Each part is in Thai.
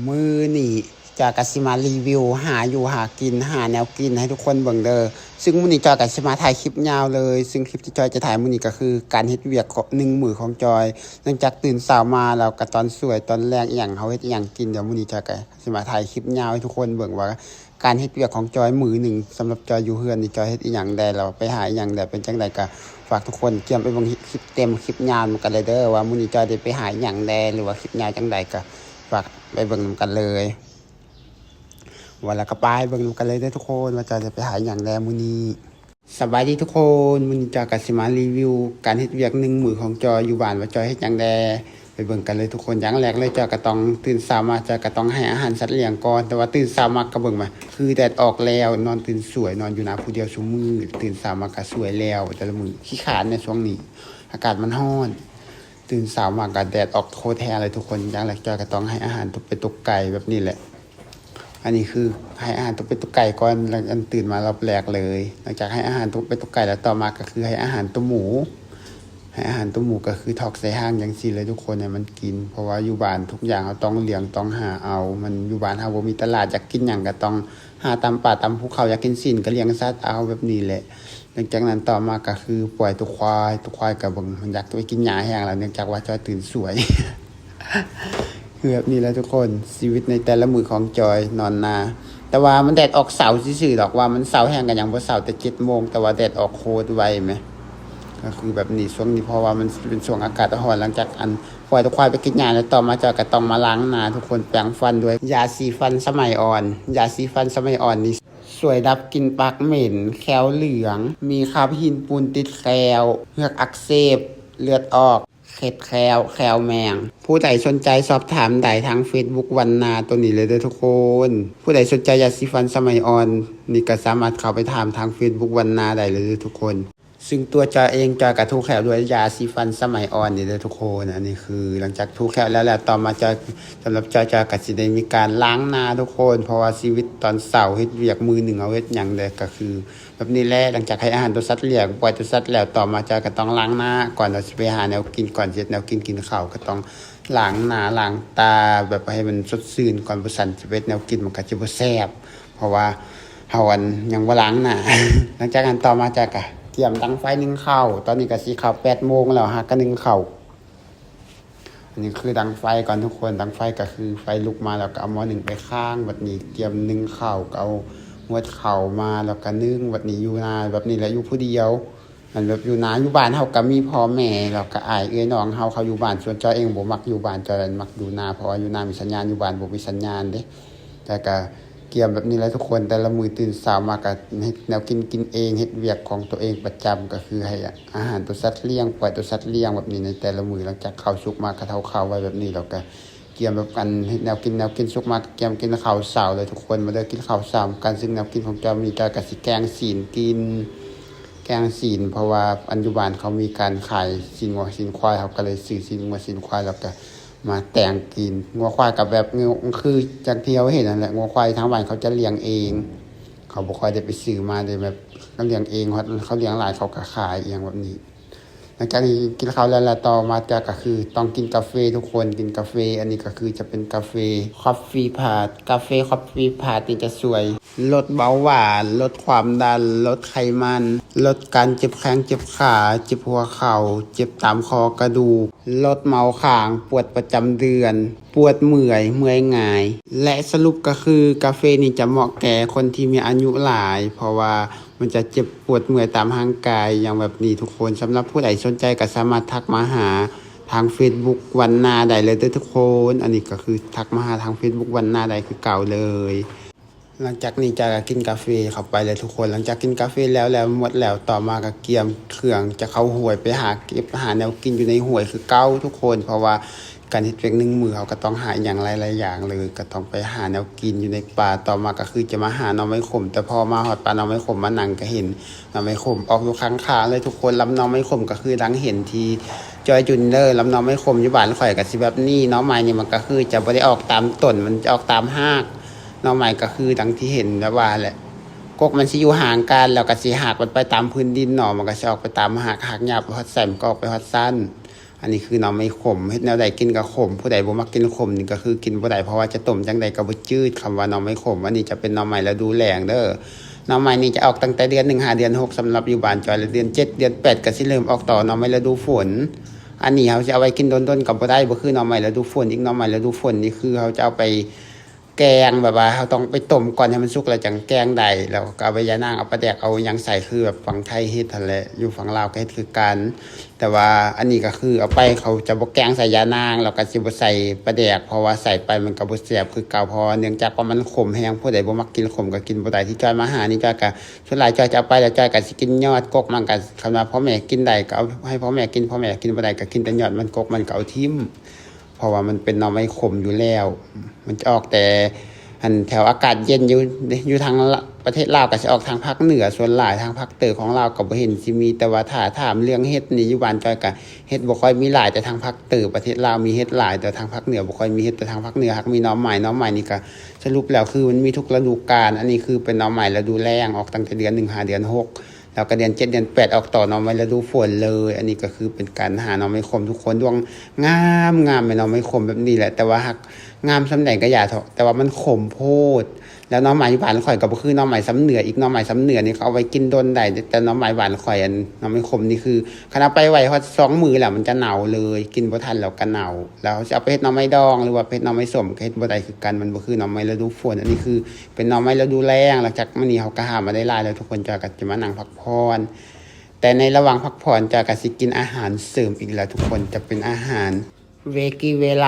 มือนี่จากกสิมารีวิวหาอยู่หากินหาแนวกินให้ทุกคนเบิ่งเด้อซึ่งมื้อนี้จอยกสิมาถ่ายคลิปยาวเลยซึ่งคลิปที่จอยจะถ่ายมื้อนี้ก็คือการเฮ็ดเวียกของ1 มื้อของจอยหลังจากตื่นเช้ามาแล้วก็ตอนสวยตอนแรกอีหยังเฮาเฮ็ดอีหยังกินเดี๋ยวมื้อนี้จอยก็สิมาถ่ายคลิปยาวให้ทุกคนเบิ่งว่าการเฮ็ดเวียกของจอยมื้อหนึ่งสำหรับจอยอยู่เฮือนนี่จอยเฮ็ดอีหยังได้แล้วไปหาอีหยังได้เป็นจังไดก็ฝากทุกคนเตรียมไปเบิ่งคลิปเต็มคลิปยาวกันเลยเด้อว่ามื้อนี้จอยได้ไปหาอีหยังได้หรือว่าคลิปยาวจังไดก็ฝากไปเบิ่งกันเลยวันละก็ไปเบิ่งกันเลยได้ทุกคนว่าจะไปหาอย่างแรมื้อนี้สบายดีทุกคนมื้อนี้จอยก็สิมารีวิวการเฮ็ดเวียก1 มื้อของจอยอยู่บ้านว่าจอยเฮ็ดหยังแดไปเบิ่งกันเลยทุกคนอย่างแรกเลยจอยก็ต้องตื่นเช้ามาจอยก็ต้องให้อาหารสัตว์เลี้ยงก่อนแต่ว่าตื่นเช้ามาก็เบิ่งมาคือแดดออกแล้วนอนตื่นสวยนอนอยู่นาผู้เดียวซุมื้อตื่นเช้ามาก็สวยแล้วแต่ละมื้อขี้คร้านในช่วงนี้อากาศมันร้อนตื่นเช้ามาก็แดดออกโคตรแท้เลยทุกคนอย่างแรกจอยก็ต้องให้อาหารตุกเป็ดตุกไก่แบบนี้แหละอันนี้คือให้อาหารตุกเป็ดตุกไก่ก่อนหลังจากตื่นมารอบแรกเลยหลังจากให้อาหารตุกเป็ดตุกไก่แล้วต่อมาก็คือให้อาหารตัวหมูให้อาหารตัวหมูก็คือถอกใส่ห้างอย่างซี่เลยทุกคนเนี่ยมันกินเพราะว่าอยู่บ้านทุกอย่างเราต้องเลี้ยงต้องหาเอามันอยู่บ้านเฮาบ่มีตลาดอยากกินหยังก็ต้องหาตามป่าตามภูเขาอยากกินสิ่นก็เลี้ยงสัตว์เอาแบบนี้แหละหลังจากนั้นต่อมาก็คือปล่อยตัวควายก็เบิ่งมันอยากไปกินหญ้าแห้งแล้วเนื่องจากว่าจอยตื่นสวย คือแบบนี้แหละทุกคนชีวิตในแต่ละมื้อของจอยนอนนาแต่ว่ามันแดดออกเสาร์ซื่อๆดอกว่ามันเสาร์แห้งกันหยังบ่เสาร์แต่7 โมงแต่ว่าแดดออกโคตรไวแหมก็คือแบบนี้ช่วงนี้เพราะว่ามันเป็นช่วงอากาศร้อนหลังจากอันปล่อยตัวควายไปกินหญ้าแล้วต่อมาจอยก็ต้องมาล้างหน้าทุกคนแปรงฟันด้วยยาสีฟันสมัยอ่อนยาสีฟันสมัยอ่อนนี่สวยดับกลิ่นปากเหม็นแคลเหลืองมีคราบหินปูนติดแคลเหงือกอักเสบเลือดออกเข็ดแคลแมงผู้ใดสนใจสอบถามได้ทาง Facebook วันนาตัวนี้เลยเด้อทุกคนผู้ใดสนใจยาสีฟันสมัยอ่อนนี่ก็สามารถเข้าไปถามทาง Facebook วันนาได้เลยเด้อทุกคนซึ่งตัวจอยเองจอยกับทุกแขวด้วยยาสีฟันสมัยอ่อนนี่เด้อทุกคนอันนี้คือหลังจากทุกแขวแล้วแหละต่อมาจอยสำหรับจอยก็สิได้มีการล้างหน้าทุกคนเพราะว่าชีวิตตอนเช้าเฮ็ดเวียกมือหนึ่งเอาเฮ็ดหยังได้ก็คือแบบนี้แหละหลังจากให้อาหารตัวสัตว์เลี้ยงปล่อยตัวสัตว์แล้วต่อมาจอยก็ต้องล้างหน้าก่อนเราสิไปหาแนวกินก่อนสิแนวกินข้าวก็ต้องล้างหน้าล้างตาแบบให้มันสดชื่นก่อนบ่ซั่นสิเฮ็ดแนวกินมันก็สิบ่แซ่บเพราะว่าเฮาอันยังบ่ล้างหน้า หลังจากนั้นต่อมาจอยก็เตรียมดังไฟนึ่งข้าวตอนนี้ก็สิเข้า8 โมงแล้วฮะก็นึ่งข้าวอันนี้คือดังไฟก่อนทุกคนดังไฟก็คือไฟลุกมาแล้วก็เอาหม้อหนึ่งไปข้างบัดนี้เตรียมนึ่งข้าวก็เอาหัวข้าวมาแล้วก็นึ่งบัดนี้อยู่นาแบบนี้แหละอยู่ผู้เดียวอันแบบอยู่นาอยู่บ้านเฮาก็มีพ่อแม่แล้วก็อ้ายเอ้ยน้องเฮาเขาอยู่บ้านส่วนจอยเองบ่มักอยู่บ้านจอยมักอยู่นาเพราะว่าอยู่นามีสัญญาณอยู่บ้านบ่มีสัญญาณเด้แต่ก็เกี่ยมแบบนี้แหละทุกคนแต่ละมื้อตื่นเช้ามาก็เฮ็ดแนวกินเองเฮ็ดเวียกของตัวเองประจำก็คือให้อาหารตัวสัตว์เลี้ยงปล่อยตัวสัตว์เลี้ยงแบบนี้ในแต่ละมื้อหลังจากข้าวสุกมาก็เท่าข้าวไว้แบบนี้แล้วก็เกี่ยมแบบกันเฮ็ดแนวกินสุกมาเกี่ยมกินข้าวเช้าเลยทุกคนมาเด้อกินข้าวเช้ากันซึ่งแนวกินของเจ้ามีก็สิแกงศีลกินแกงศีลเพราะว่าปัจจุบันเขามีการขายศีลงัวศีลควายเขาก็เลยซื้อศีลงัวศีลควายแล้วก็มาแต่งกินงัวควายกับแบบคือจากที่เราเห็นนั่นแหละงัวควายทั้งบ้านเขาจะเลี้ยงเองเขาบ่ค่อยได้ไปซื้อมาได้แบบเขาเลี้ยงเองเขาเลี้ยงหลายเขาก็ขายอย่างแบบนี้หลังจากนี้กินข้าวแล้วต่อมาก็คือต้องกินกาแฟทุกคนกินกาแฟอันนี้ก็คือจะเป็นกาแฟคอฟฟี่พาร์ทกาแฟคอฟฟี่พาร์ทนี่จะสวยลดเบาหวานลดความดันลดไขมันลดการเจ็บแข้งเจ็บขาเจ็บหัวเข่าเจ็บตามคอกระดูกลดเมาข่างปวดประจำเดือนปวดเมื่อยง่ายและสรุปก็คือกาแฟนี่จะเหมาะแก่คนที่มีอายุหลายเพราะว่ามันจะเจ็บปวดเมื่อยตามร่างกายอย่างแบบนี้ทุกคนสำหรับผู้ใดสนใจก็สามารถทักมาหาทาง Facebook วันนาได้เลยทุกคนอันนี้ก็คือทักมาหาทาง Facebook วันนาได้คือเก่าเลยหลังจากนี้จะกินกาแฟเข้าไปเลยทุกคนหลังจากกินกาแฟแล้วหมดแล้วต่อมาก็เกียมเครื่องจะเข้าห้วยไปหาเก็บหาแนวกินอยู่ในห้วยคือเก่าทุกคนเพราะว่าการเฮ็ดเวียก1 มื้อเขาก็ต้องหาอย่างหลายๆอย่างเลยก็ต้องไปหาแนวกินอยู่ในป่าต่อมาก็คือจะมาหาหน่อไม้ขมแต่พอมาฮอดป่าหน่อไม้ขมมานั่งก็เห็นหน่อไม้ขมออกอยู่ข้างๆเลยทุกคนลำหน่อไม้ขมก็คือดังเห็นที่จอยจุนเดอร์ลำหน่อไม้ขมอยู่บ้านข่อยก็สิแบบนี้หน่อไม้นี่มันก็คือจะบ่ได้ออกตามต้นมันจะออกตามรากหน่อไม้ก็คือดังที่เห็นแล้วว่าแหละกกมันสิอยู่ห่างกันแล้วก็สิหักมันไปตามพื้นดินหน่อมันก็สิออกไปตามหักหญ้าไปฮอดแซมก็ออกไปฮอดสั้น อันนี้คือหน่อไม้ขมเฮ็ดแนวใดกินก็ขมผู้ใดบ่มักกินขมนี่ก็คือกินบ่ได้เพราะว่าจะต้มจังใดก็บ่จืดคำว่าหน่อไม้ขมอันนี้จะเป็นหน่อไม้ฤดูแล้งเด้อหน่อไม้นี่จะออกตั้งแต่เดือน1 5เดือน6สำหรับอยู่บ้านจอยแล้วเดือน7เดือน8ก็สิเริ่มออกต่อหน่อไม้ฤดูฝนอันนี้เขาจะเอาไว้กินดนๆก็บ่ได้บ่คือหน่อไม้ฤดูฝนอีกหน่อไม้ฤดูฝนนี่คือเขาจะเอาไปแกงแบบว่าเขาต้องไปต้มก่อนให้มันสุกแล้วจังแกงได้แล้วก็เอาไปยานางเอาปลาแดกเอาหยังใส่คือแบบฝั่งไทยเฮ็ดหั่นแหละอยู่ฝั่งลาวก็เฮ็ดคือกันแต่ว่าอันนี้ก็คือเอาไปเขาจะบ่แกงใส่ยานางแล้วก็สิบ่ใส่ปลาแดกเพราะว่าใส่ไปมันก็บ่แซ่บคือเก่าเพราะเนื่องจากว่ามันขมแฮงผู้ใดบ่มักกินขมก็กินบ่ได้ที่จอยมาหานี่จอยก็ส่วนหลายจอยจะเอาไปแล้วจอยก็สิกินยอดกกมันก็คำว่าพ่อแม่กินได้ก็เอาให้พ่อแม่กินพ่อแม่กินบ่ได้ก็กินแต่ยอดมันกกมันก็เอาทิ่มเพราะว่ามันเป็นหน่อไม้ขมอยู่แล้วมันจะออกแต่อันแถวอากาศเย็นอยู่ทางประเทศลาวก็สิออกทางภาคเหนือส่วนหลายทางภาคใต้ของลาวก็บ่เห็นสิมีแต่ว่าถ้าถามเรื่องเฮ็ดนี่อยู่บ้านจอยก็เฮ็ดบ่ค่อยมีหลายแต่ทางภาคใต้ประเทศลาวมีเฮ็ดหลายแต่ทางภาคเหนือบ่ค่อยมีเฮ็ดแต่ทางภาคเหนือฮักมีหน่อไม้นี่ก็สรุปแล้วคือมันมีทุกฤดูกาลอันนี้คือเป็นหน่อไม้ฤดูแล้งออกตั้งแต่เดือน1 5เดือน6แล้วก็เดือน7เดือน8ออกต่อหน่อไม้ฤดูฝนเลยอันนี้ก็คือเป็นการหาหน่อไม้ขมทุกคนดวงงามแม่หน่อไม้ขมแบบนี้แหละแต่ว่าฮักงามส่ำใดก็อย่าเถาะแต่ว่ามันขมโพดแล้วหน่อไม้หวานข่อยก็บ่คือหน่อไม้สำเหนืออีกหน่อไม้สำเหนือนี่เขาเอาไว้กินดนได้แต่หน่อไม้หวานข่อยอันหน่อไม้ขมนี่คือคันเอาไปไว้ฮอด2 มื้อแล้วมันจะเน่าเลยกินบ่ทันแล้วก็เน่าแล้วจะเอาไปเฮ็ดหน่อไม้ดองหรือว่าเฮ็ดหน่อไม้ส้มก็เฮ็ดบ่ได้คือกันมันบ่คือหน่อไม้ฤดูฝนอันนี้คือเป็นหน่อไม้ฤดูแล้งหลังจากมื้อนี้เขาก็หามาได้หลายแล้วทุกคนจะก็จะมานั่งพักผ่อนแต่ในระหว่างพักผ่อนจะก็สิกินอาหารเสริมอีกแล้วทุกคนจะเป็นอาหารเวกิเวล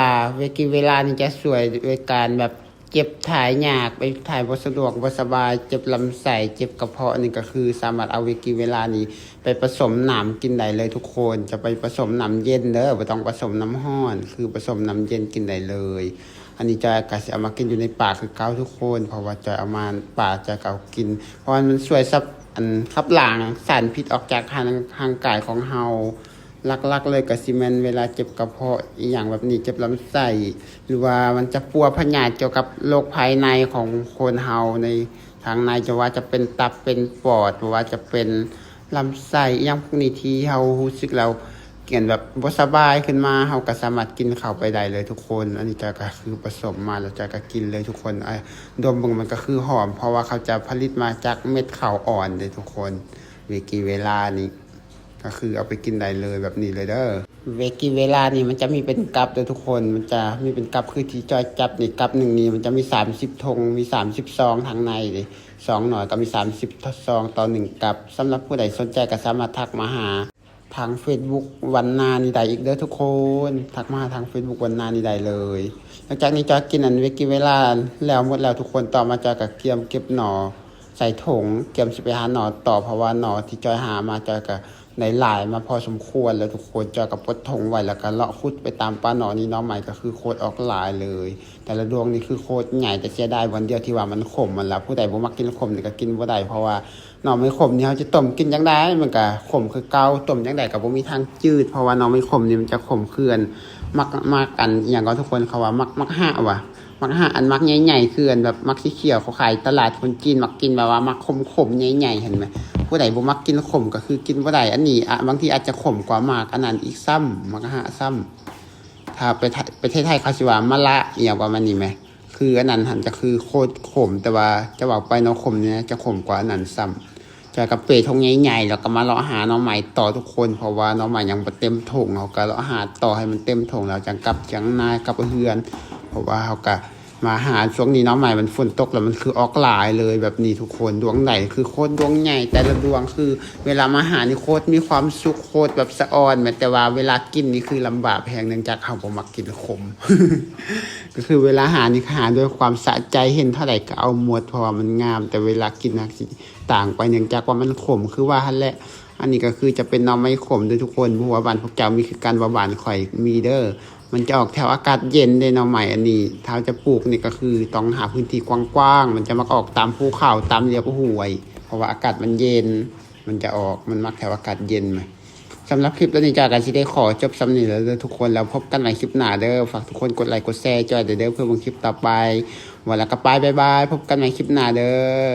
านี่จะสวยด้วยการแบบเจ็บถ่ายยากไปถ่ายบ่สะดวกบ่สบายเจ็บลำไส้เจ็บกระเพาะนี่ก็คือสามารถเอาเวกิเวลานี้ไปผสมน้ำกินได้เลยทุกคนจะไปผสมน้ำเย็นเด้อบ่ต้องผสมน้ำร้อนคือผสมน้ำเย็นกินได้เลยอันนี้จอยก็สิเอามากินอยู่ในปากคือเก่าทุกคนเพราะว่าจอยเอามาปากจอยก็เอากินเพราะมันช่วยอันขับล้างสารพิษออกจากทางกายของเฮาลักๆเลยก็สิแม่นเวลาเจ็บกระเพาะอีหยังแบบนี้เจ็บลำไส้หรือว่ามันจะปัวพยาธิเกี่ยวกับโรคภายในของคนเฮาในทางในจะว่าจะเป็นตับเป็นปอดหรือว่าจะเป็นลำไส้อีหยังพวกนี้ที่เฮารู้สึกแล้วเกี่ยนแบบบ่สบายขึ้นมาเฮาก็สามารถกินเข้าไปได้เลยทุกคนอันนี้จะก็คือผสมมาแล้วจะก็กินเลยทุกคนดมเบิ่งมันก็คือหอมเพราะว่าเขาจะผลิตมาจากเม็ดข้าวอ่อนเลยทุกคนเวกิเวลานี้ก็คือเอาไปกินได้เลยแบบนี้เลยเด้อเวกิเวลานี่มันจะมีเป็นกัปเลยทุกคนมันจะมีเป็นกัปคือที่จอยจับนี่กัปหนึ่งนี่มันจะมี30ธงมี30ซองทางในเลย2หน่อยก็มี30ซองต่อ1กัปสำหรับผู้ใดสนใจก็สามารถทักมาหาทาง Facebook วันนานี่ได้อีกเด้อทุกคนทักมาทาง Facebook วันนานี่ได้เลยหลังจากนี้จอยกินอันเวกิเวลาแล้วหมดแล้วทุกคนต่อมาจอยก็เกียมเก็บหน่อใส่ถุงเกียมสิไปหาหน่อต่อเพราะว่าหน่อที่จอยหามาจอยก็ในหลายมาพอสมควรแล้วทุกคนจอยกับปดทงไว้แล้วก็เลาะคุดไปตามป้าหนอนี่น้องใหม่ก็คือโคตรออกหลายเลยแต่ละดวงนี่คือโคตรใหญ่แต่เสียดายวันเดียวที่ว่ามันขมมันละผู้ใดบ่มักกินขมนี่ก็กินบ่ได้เพราะว่าหน่อไม่ขมนี่เขาจะต้มกินจังได๋มันก็ขมคือเก่าต้มจังได๋ก็บ่มีทางจืดเพราะว่าหน่อไม่ขมนี่มันจะขมเคือนมักกันอย่างก็ทุกคนเขาว่ามักหะว่ะมักหะอันมักใหญ่ๆคืออันแบบมักสีเขียวเขาขายตลาดคนจีนมักกินแบบว่ามักขมๆใหญ่ๆเห็นมั้ยผู้ใดบ่มักกินขมก็คือกินบ่ได้อันนี้บางทีอาจจะขมกว่ามากอันนั้นอีกซ้ำมักหะซ้ำถ้าประเทศไทยเขาสิว่ามะละอีหยังประมาณนี้มั้ยคืออันนั้นหันจะคือโคตรขมแต่ว่าจะบอกไปเนาะขมเนี่ยจะขมกว่าอันนั้นซ้ำจะกับเปทงใหญ่ๆแล้วก็มาเลาะหาหน่อไม้ต่อทุกคนเพราะว่าหน่อไม้ยังบ่เต็มถุงเฮาก็เลาะหาต่อให้มันเต็มถุงแล้วจังกลับจังนายกลับเฮือนเพราะว่าเฮาก็มาหาช่วงนี้น้องใหม่มันฝนตกแล้วมันคือออกหลายเลยแบบนี้ทุกคนดวงไหนคือโคตรดวงใหญ่แต่ละดวงคือเวลามาหานี่โคตรมีความสุขโคตรแบบสะออนแต่ว่าเวลากินนี่คือลำบากแพงเนื่องจากเขาบ่มักกินขม ก็คือเวลาหานี่หาด้วยความสะใจเห็นเท่าไหร่ก็เอาหมดเพราะว่ามันงามแต่เวลากินนักสิต่างไปเนื่องจากว่ามันขมคือว่าหั่นแหละอันนี้ก็คือจะเป็นหน่อไม้ขมด้วยทุกคนเพราะว่าบ้านพวกเจ้ามีคือการว่าบ้านข่อยมีเด้อมันจะออกแถวอากาศเย็นได้หน่อไม้อันนี้ถ้าจะปลูกนี่ก็คือต้องหาพื้นที่กว้างๆมันจะมักออกตามภูเขาตามเรียบห้วยเพราะว่าอากาศมันเย็นมันจะออกมันมักแถวอากาศเย็นมั้ยสำหรับคลิปนี้จอยก็สิได้ขอจบสำนี้แล้วเด้อทุกคนแล้วพบกันใหม่คลิปหน้าเด้อฝากทุกคนกดไลค์กดแชร์จอยเด้อเพื่อเบิ่งคลิปต่อไปวันละก็ไปบ๊ายบายพบกันใหม่คลิปหน้าเด้อ